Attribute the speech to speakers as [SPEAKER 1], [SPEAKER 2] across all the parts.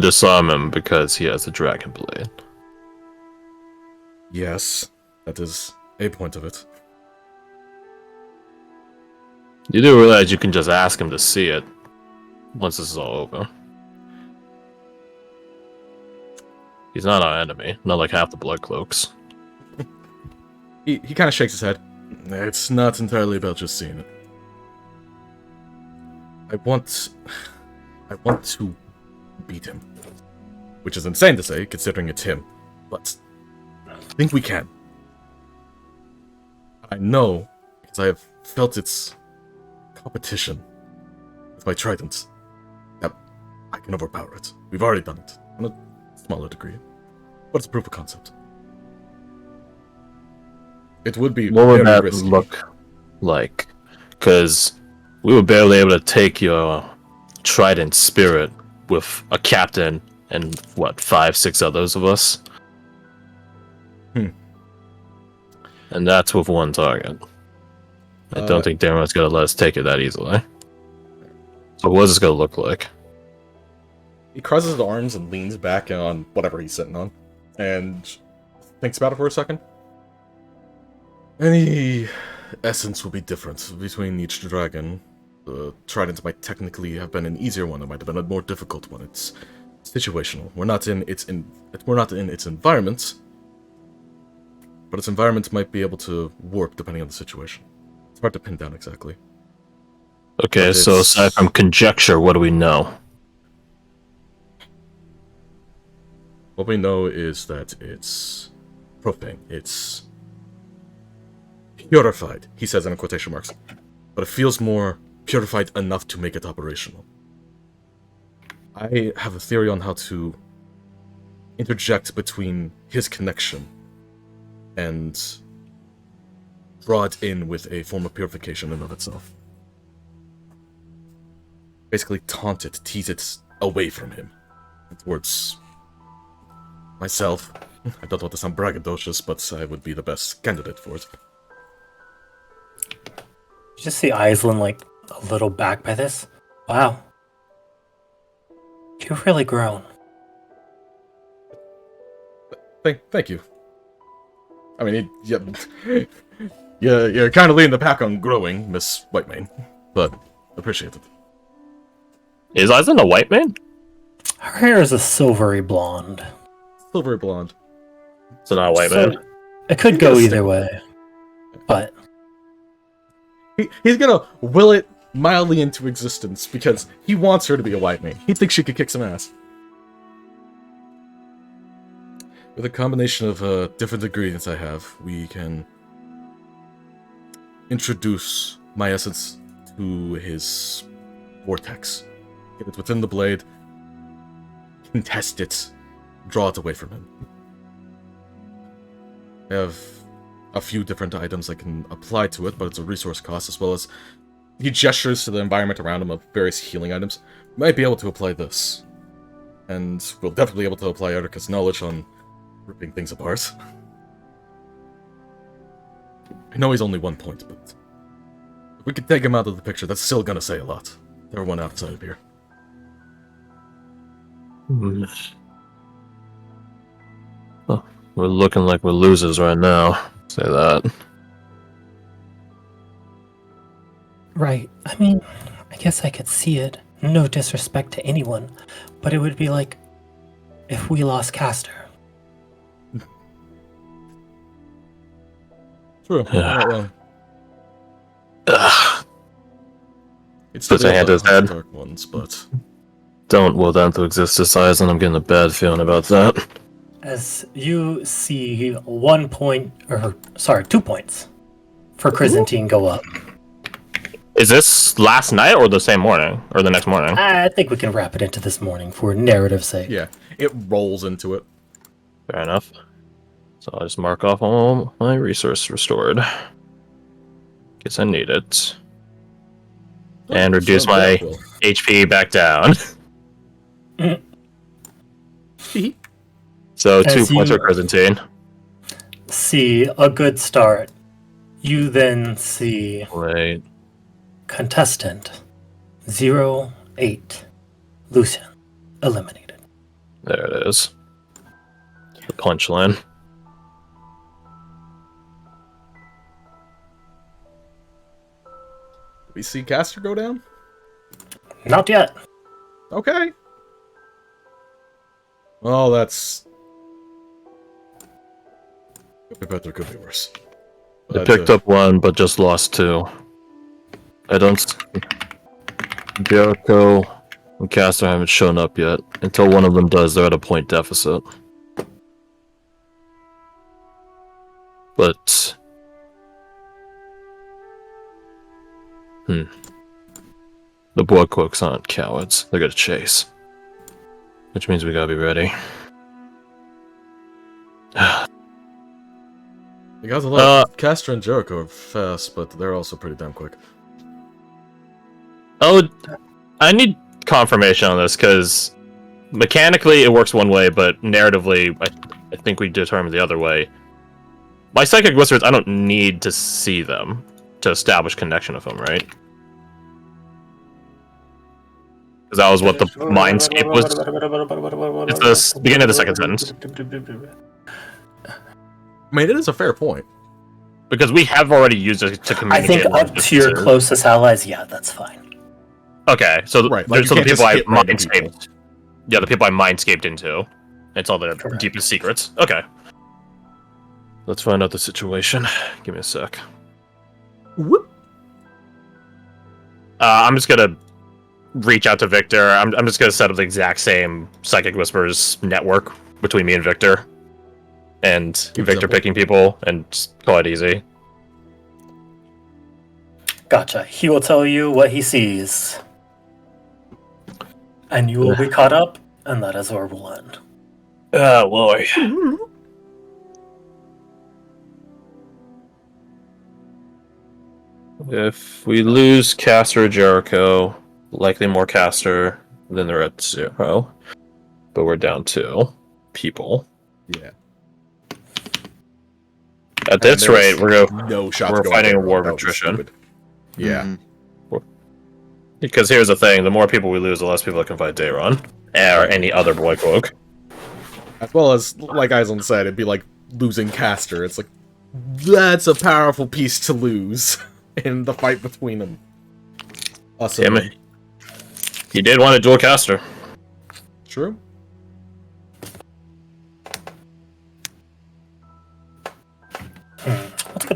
[SPEAKER 1] disarm him because he has a dragon blade.
[SPEAKER 2] Yes, that is a point of it.
[SPEAKER 1] You do realize you can just ask him to see it once this is all over. He's not our enemy, not like half the blood cloaks.
[SPEAKER 2] He kind of shakes his head. It's not entirely about just seeing it. I want to beat him. Which is insane to say, considering it's him. But I think we can. I know, because I have felt its competition with my trident, that I can overpower it. We've already done it, on a smaller degree. But it's a proof of concept. It would be
[SPEAKER 1] what would that
[SPEAKER 2] risky.
[SPEAKER 1] look like? Because we were barely able to take your trident spirit with a captain and, 5, 6 others of us? And that's with one target. I don't think Darren's going to let us take it that easily. So what is this going to look like?
[SPEAKER 2] He crosses his arms and leans back on whatever he's sitting on. And thinks about it for a second. Any essence will be different between each dragon. The trident might technically have been an easier one, it might have been a more difficult one. It's situational. We're not in its environment, but its environment might be able to warp depending on the situation. It's hard to pin down exactly.
[SPEAKER 1] Okay, so aside from conjecture, what do we know?
[SPEAKER 2] What we know is that it's profane. It's purified, he says in quotation marks. But it feels more purified enough to make it operational. I have a theory on how to interject between his connection and draw it in with a form of purification in and of itself. Basically taunt it, tease it away from him. Towards myself. I don't want to sound braggadocious, but I would be the best candidate for it.
[SPEAKER 3] You just see Aislinn like a little back by this. Wow. You've really grown.
[SPEAKER 2] Thank you. I mean, you're kind of leading the pack on growing, Miss Whitemane, but appreciate it.
[SPEAKER 1] Is Aislinn a white man?
[SPEAKER 3] Her hair is a silvery blonde.
[SPEAKER 2] Silvery blonde.
[SPEAKER 1] So not a white man?
[SPEAKER 3] It could go either way, but
[SPEAKER 2] he's gonna will it mildly into existence because he wants her to be a white man. He thinks she could kick some ass. With a combination of different ingredients I have, we can introduce my essence to his vortex. Get it within the blade, contest it, draw it away from him. I have a few different items I can apply to it, but it's a resource cost, as well as he gestures to the environment around him of various healing items. We might be able to apply this. And we'll definitely be able to apply Erika's knowledge on ripping things apart. I know he's only 1 point, but if we could take him out of the picture, that's still gonna say a lot. Everyone outside of here.
[SPEAKER 1] Oh, we're looking like we're losers right now. Say that.
[SPEAKER 3] right. I mean, I guess I could see it. No disrespect to anyone, but it would be like if we lost Castor.
[SPEAKER 2] True. Not wrong. It's
[SPEAKER 1] Puts a hand to his head.
[SPEAKER 2] Dark ones, but
[SPEAKER 1] Don't will them to exist as size, and I'm getting a bad feeling about that.
[SPEAKER 3] As you see 2 points for Chrysantine go up.
[SPEAKER 1] Is this last night or the same morning? Or the next morning?
[SPEAKER 3] I think we can wrap it into this morning for narrative's sake.
[SPEAKER 2] yeah, it rolls into it.
[SPEAKER 1] Fair enough. So I'll just mark off all my resource restored. Guess I need it. And reduce my HP back down. So 2 points for Chrysantine.
[SPEAKER 3] See a good start. You then see
[SPEAKER 1] Wait.
[SPEAKER 3] contestant 08 Lucian eliminated.
[SPEAKER 1] There it is. The punchline.
[SPEAKER 2] We see Caster go down?
[SPEAKER 3] Not yet.
[SPEAKER 2] Okay. Well, that's... Could be better, could be worse.
[SPEAKER 1] I picked up one, but just lost two. I don't... Jericho and Caster haven't shown up yet. Until one of them does, they're at a point deficit. But... The Bloodcloaks aren't cowards. They're gonna chase. Which means we gotta be ready.
[SPEAKER 2] You guys a lot. Caster and Jericho are fast, but they're also pretty damn quick.
[SPEAKER 1] Oh, I need confirmation on this, because mechanically it works one way, but narratively, I think we determined the other way. My Psychic Whisperers, I don't need to see them to establish connection with them, right? Because that was what the Mindscape was. It's the beginning of the second sentence.
[SPEAKER 2] I mean, it is a fair point.
[SPEAKER 1] Because we have already used it to
[SPEAKER 3] I
[SPEAKER 1] communicate.
[SPEAKER 3] think up to your closest allies, yeah, that's fine.
[SPEAKER 1] Okay, so,
[SPEAKER 2] Right, like
[SPEAKER 1] so the people I
[SPEAKER 2] mind
[SPEAKER 1] Mindscaped. Yeah, the people I Mindscaped into. It's all their deepest secrets. Okay. Let's find out the situation. Give me a sec.
[SPEAKER 2] Whoop.
[SPEAKER 1] I'm just gonna reach out to Victor. I'm just gonna set up the exact same Psychic Whispers network between me and Victor. And Victor picking people, and just call it easy.
[SPEAKER 3] Gotcha. He will tell you what he sees. And you will be caught up, and that is where we'll end.
[SPEAKER 1] Oh, boy. If we lose Caster or Jericho, likely more Caster, then they're at 0. But we're down 2 people.
[SPEAKER 2] Yeah.
[SPEAKER 1] At this rate, we're fighting a war of attrition.
[SPEAKER 2] Stupid. Yeah.
[SPEAKER 1] Because here's the thing, the more people we lose, the less people that can fight Daeron. Or any other boy cloak.
[SPEAKER 2] As well as, like Aizen said, it'd be like losing Caster. It's like, that's a powerful piece to lose in the fight between them. Us and him.
[SPEAKER 1] He did want a dual Caster.
[SPEAKER 2] True.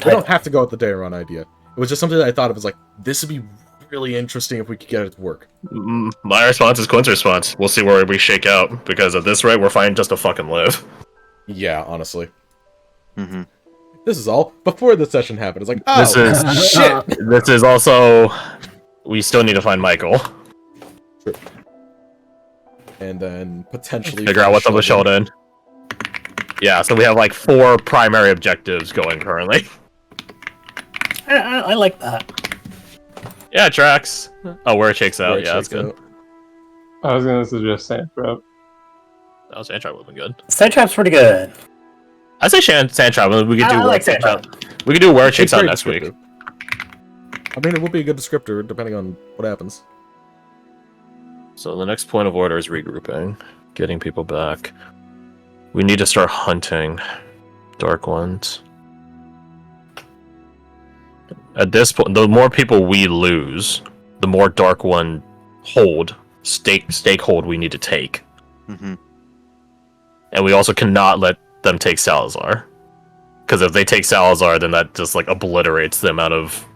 [SPEAKER 2] We don't have to go with the Daeron idea. It was just something that I thought of as like, this would be really interesting if we could get it to work.
[SPEAKER 1] My response is Quinn's response. We'll see where we shake out, because at this rate, we're fighting just to fucking live.
[SPEAKER 2] Yeah, honestly. This is all before the session happened. It's like, oh,
[SPEAKER 1] this is
[SPEAKER 2] shit!
[SPEAKER 1] This is also... We still need to find Michael.
[SPEAKER 2] True. And then potentially...
[SPEAKER 1] Figure out what's up with Sheldon. Yeah, so we have like 4 primary objectives going currently.
[SPEAKER 3] I like that.
[SPEAKER 1] Yeah, it tracks. Oh, where it shakes out. Yeah, that's good.
[SPEAKER 4] I was gonna suggest Sandtrap.
[SPEAKER 1] Oh, Sandtrap would have been good.
[SPEAKER 3] Sandtrap's pretty good.
[SPEAKER 1] I say Sandtrap. We could do
[SPEAKER 3] where it shakes out.
[SPEAKER 1] We could do where it shakes out next week.
[SPEAKER 2] I mean, it will be a good descriptor depending on what happens.
[SPEAKER 1] So the next point of order is regrouping, getting people back. We need to start hunting Dark Ones. At this point, the more people we lose, the more Dark One stake hold we need to take. And we also cannot let them take Salazar. Because if they take Salazar, then that just like obliterates the amount of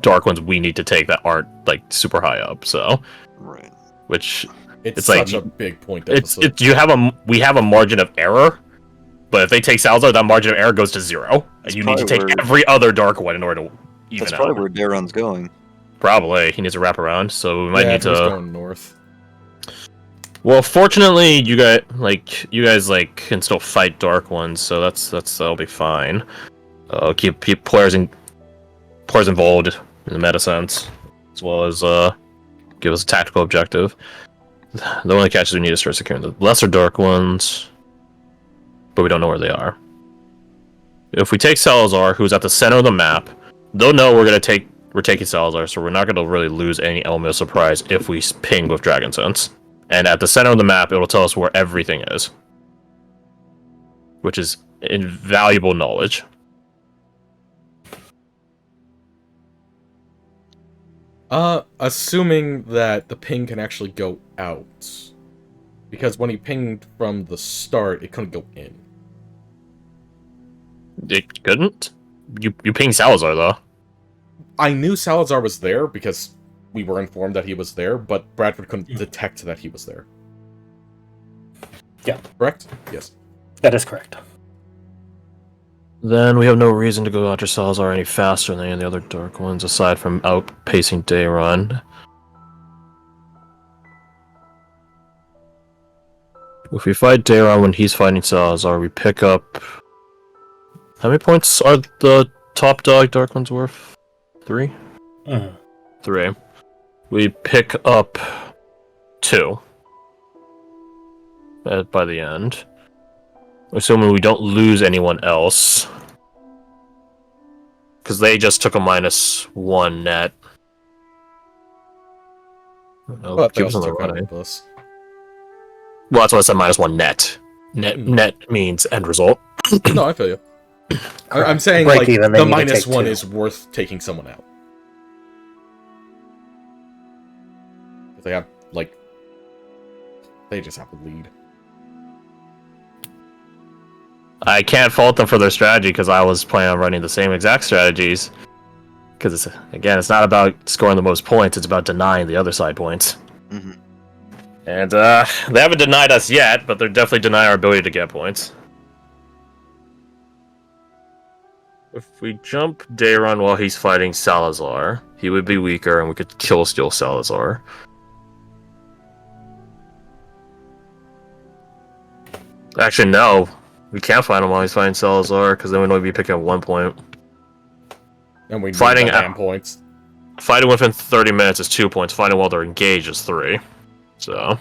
[SPEAKER 1] Dark Ones we need to take that aren't like super high up. So,
[SPEAKER 5] right.
[SPEAKER 1] Which
[SPEAKER 2] it's
[SPEAKER 1] such
[SPEAKER 2] like a big point.
[SPEAKER 1] We have a margin of error, but if they take Salazar, that margin of error goes to 0, and you need to take every other Dark One in order to even out.
[SPEAKER 5] That's probably where Daeron's going.
[SPEAKER 1] Probably he needs to wrap around, so we might need to.
[SPEAKER 2] Going north.
[SPEAKER 1] Well, fortunately, you guys can still fight Dark Ones, so that'll be fine. Keep players involved in the meta sense, as well as give us a tactical objective. The only catch is we need to start securing the lesser Dark Ones, but we don't know where they are. If we take Salazar, who's at the center of the map, they'll know we're taking Salazar, so we're not going to really lose any element of surprise if we ping with Dragon Sense. And at the center of the map, it'll tell us where everything is, which is invaluable knowledge.
[SPEAKER 2] Assuming that the ping can actually go out. Because when he pinged from the start, it couldn't go in.
[SPEAKER 1] It couldn't? You ping Salazar, though.
[SPEAKER 2] I knew Salazar was there because we were informed that he was there, but Bradford couldn't detect that he was there.
[SPEAKER 3] Yeah.
[SPEAKER 2] Correct? Yes.
[SPEAKER 3] That is correct.
[SPEAKER 1] Then we have no reason to go after Salazar any faster than any of the other Dark Ones, aside from outpacing Dayron. If we fight Dayron when he's fighting Salazar, we pick up... How many points are the top dog Dark Ones worth? 3? 3. We pick up 2 by the end. Assuming we don't lose anyone else. Because they just took a -1 net.
[SPEAKER 2] Well,
[SPEAKER 1] give them a
[SPEAKER 2] took out
[SPEAKER 1] running.
[SPEAKER 2] plus.
[SPEAKER 1] Well, that's why I said -1 net. Net means end result.
[SPEAKER 2] No, I feel you. I'm saying,
[SPEAKER 3] Break
[SPEAKER 2] like,
[SPEAKER 3] even,
[SPEAKER 2] the
[SPEAKER 3] then you can take
[SPEAKER 2] -1
[SPEAKER 3] 2.
[SPEAKER 2] is worth taking someone out. They have, like... They just have a lead.
[SPEAKER 1] I can't fault them for their strategy, because I was planning on running the same exact strategies. Because, again, it's not about scoring the most points, it's about denying the other side points.
[SPEAKER 5] Mm-hmm.
[SPEAKER 1] And, they haven't denied us yet, but they're definitely denying our ability to get points. If we jump Dayron while he's fighting Salazar, he would be weaker and we could kill-steal Salazar. Actually, no. We can't find him while he's fighting Salazar, because then we'd only be picking up 1 point.
[SPEAKER 2] And we need
[SPEAKER 1] Fighting
[SPEAKER 2] the damn points.
[SPEAKER 1] Fighting within 30 minutes is 2 points. Fighting while they're engaged is 3. So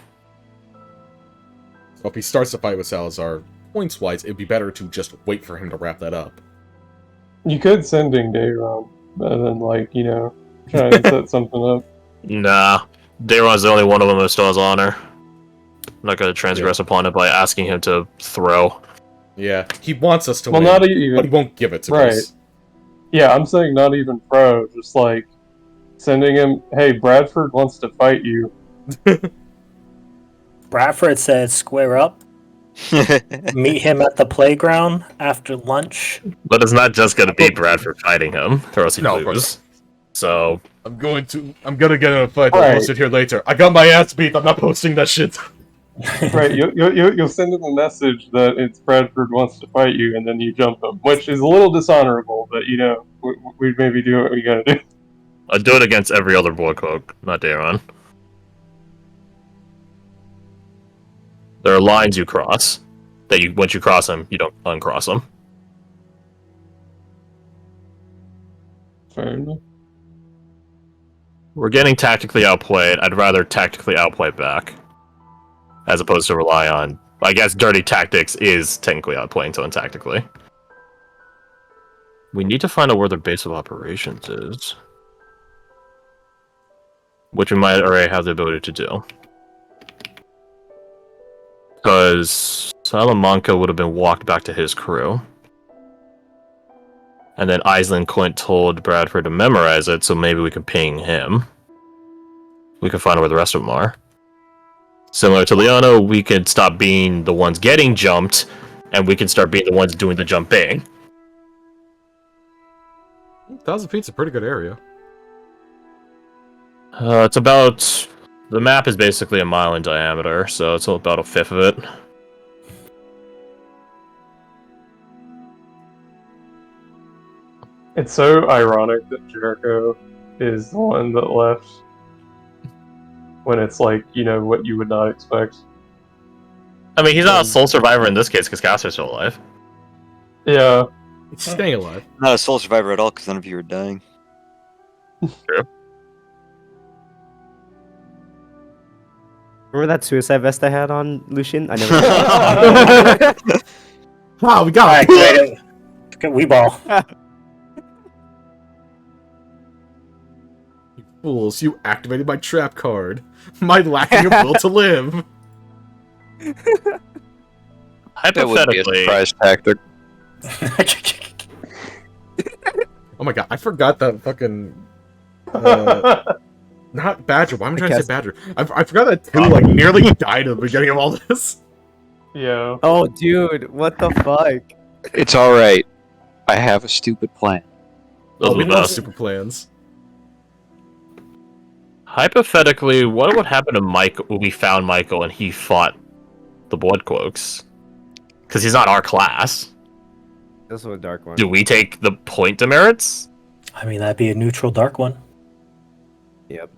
[SPEAKER 2] So if he starts the fight with Salazar, points-wise, it'd be better to just wait for him to wrap that up.
[SPEAKER 4] You could sending Dayron, and then, like, you know, try and set something up.
[SPEAKER 1] nah. Dayron's the only one of them who still has honor. I'm not going to transgress upon it by asking him to throw.
[SPEAKER 2] Yeah, he wants us to
[SPEAKER 4] Well,
[SPEAKER 2] win,
[SPEAKER 4] not even.
[SPEAKER 2] but he won't give it to
[SPEAKER 4] Right.
[SPEAKER 2] us.
[SPEAKER 4] Yeah, I'm saying not even pro, just like sending him, hey, Bradford wants to fight you.
[SPEAKER 3] Bradford said square up, meet him at the playground after lunch.
[SPEAKER 1] But it's not just going to be Bradford fighting him, or else he'd
[SPEAKER 2] No, of
[SPEAKER 1] lose.
[SPEAKER 2] course.
[SPEAKER 1] So
[SPEAKER 2] I'm gonna get in a fight.
[SPEAKER 4] Right.
[SPEAKER 2] I'll post it here later. I got my ass beat. I'm not posting that shit.
[SPEAKER 4] Right, you'll send him a message that it's Bradford wants to fight you, and then you jump him, which is a little dishonorable, but, you know, we'd maybe do what we gotta do.
[SPEAKER 1] I'd do it against every other boy cloak, not Dayron. There are lines you cross that you once you cross them, you don't uncross them.
[SPEAKER 4] Fair enough.
[SPEAKER 1] We're getting tactically outplayed. I'd rather tactically outplay back, as opposed to rely on. I guess dirty tactics is technically outplaying someone tactically. We need to find out where their base of operations is, which we might already have the ability to do. Because Salamanca would have been walked back to his crew. And then Island Clint told Bradford to memorize it, so maybe we can ping him. We can find out where the rest of them are. Similar to Leona, we can stop being the ones getting jumped, and we can start being the ones doing the jumping.
[SPEAKER 2] 1,000 feet's a pretty good area.
[SPEAKER 1] It's about... The map is basically a mile in diameter, so it's about a fifth of it.
[SPEAKER 4] It's so ironic that Jericho is the one that left when it's like, you know, what you would not expect.
[SPEAKER 1] I mean, he's not a sole survivor in this case, because Castor's still alive.
[SPEAKER 4] Yeah.
[SPEAKER 2] It's staying alive.
[SPEAKER 5] Not a sole survivor at all, because none of you are dying.
[SPEAKER 6] Remember that suicide vest I had on, Lucian? I never.
[SPEAKER 2] Wow, we got
[SPEAKER 3] Alright,
[SPEAKER 2] it.
[SPEAKER 3] great. We ball.
[SPEAKER 2] fools, you activated my trap card. My lacking of will to live.
[SPEAKER 5] That would be a
[SPEAKER 1] Hypothetically,
[SPEAKER 5] surprise tactic.
[SPEAKER 2] Oh my god, I forgot that fucking... not Badger, why am I trying to say Badger? I forgot that two, like, nearly died at the beginning of all this.
[SPEAKER 4] Yeah.
[SPEAKER 6] Oh, dude, what the fuck?
[SPEAKER 5] It's alright. I have a stupid plan.
[SPEAKER 1] those are
[SPEAKER 2] We
[SPEAKER 1] the
[SPEAKER 2] know
[SPEAKER 1] best.
[SPEAKER 2] super plans.
[SPEAKER 1] Hypothetically, what would happen to Michael when we found Michael and he fought the Bloodcloaks? Because he's not our class.
[SPEAKER 6] This was a dark one.
[SPEAKER 1] Do we take the point demerits?
[SPEAKER 3] I mean, that'd be a neutral dark one.
[SPEAKER 6] Yep.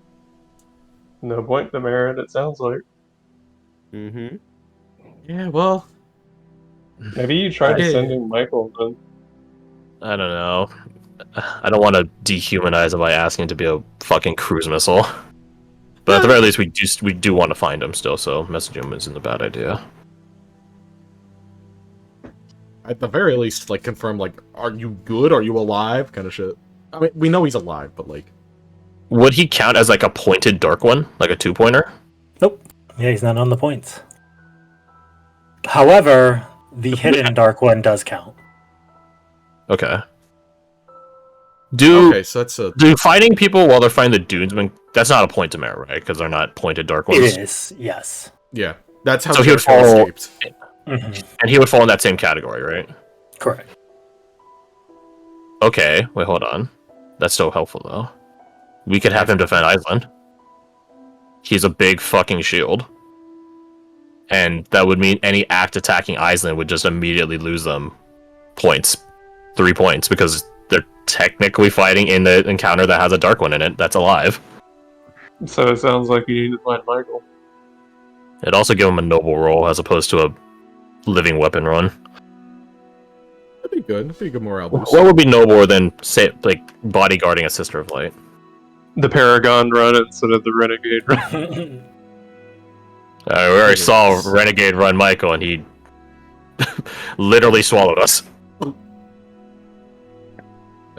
[SPEAKER 4] No point to merit, it sounds like.
[SPEAKER 6] Mm-hmm.
[SPEAKER 2] Yeah, well...
[SPEAKER 4] Maybe you tried
[SPEAKER 2] Yeah.
[SPEAKER 4] sending Michael then.
[SPEAKER 1] I don't know. I don't want to dehumanize him by asking to be a fucking cruise missile. But at the very least, we do want to find him still, so messaging him isn't a bad idea.
[SPEAKER 2] At the very least, like, confirm, like, are you good? Are you alive? Kind of shit. I mean, we know he's alive, but, like...
[SPEAKER 1] Would he count as like a pointed dark one? Like a 2-pointer?
[SPEAKER 3] Nope. Yeah, he's not on the points. However, the hidden dark one does count.
[SPEAKER 1] Okay. Do
[SPEAKER 2] Okay, so that's a...
[SPEAKER 1] do fighting people while they're fighting the Dunesmen, that's not a point to merit, right? Because they're not pointed dark ones.
[SPEAKER 3] It is, yes.
[SPEAKER 2] Yeah, that's how
[SPEAKER 1] So he would
[SPEAKER 2] Jericho
[SPEAKER 1] fall-
[SPEAKER 2] escaped.
[SPEAKER 3] Mhm.
[SPEAKER 1] And he would fall in that same category, right?
[SPEAKER 3] Correct.
[SPEAKER 1] Okay, wait, hold on. That's so helpful, though. We could have him defend Iceland. He's a big fucking shield. And that would mean any act attacking Iceland would just immediately lose them points. 3 points, because they're technically fighting in the encounter that has a dark one in it that's alive.
[SPEAKER 4] So it sounds like you need to find Michael.
[SPEAKER 1] It'd also give him a noble roll as opposed to a living weapon run.
[SPEAKER 2] That'd be good. That'd be a good morale boost.
[SPEAKER 1] What would be nobler than, say, like, bodyguarding a Sister of Light?
[SPEAKER 4] The Paragon run instead of the Renegade run.
[SPEAKER 1] We already saw Renegade run Michael, and he literally swallowed us.
[SPEAKER 2] And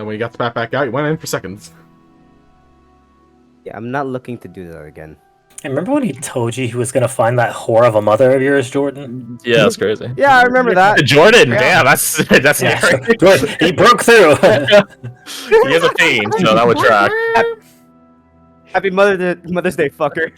[SPEAKER 2] when you got the bat back out, you went in for seconds.
[SPEAKER 6] Yeah, I'm not looking to do that again.
[SPEAKER 3] And remember when he told you he was going to find that whore of a mother of yours, Jordan?
[SPEAKER 1] Yeah, that's crazy.
[SPEAKER 6] Yeah, I remember that.
[SPEAKER 1] Jordan,
[SPEAKER 6] Yeah.
[SPEAKER 1] damn, that's
[SPEAKER 3] Yeah,
[SPEAKER 1] scary.
[SPEAKER 3] Jordan, he broke through.
[SPEAKER 1] He has a theme, so that would track.
[SPEAKER 6] Happy Mother's Day, fucker.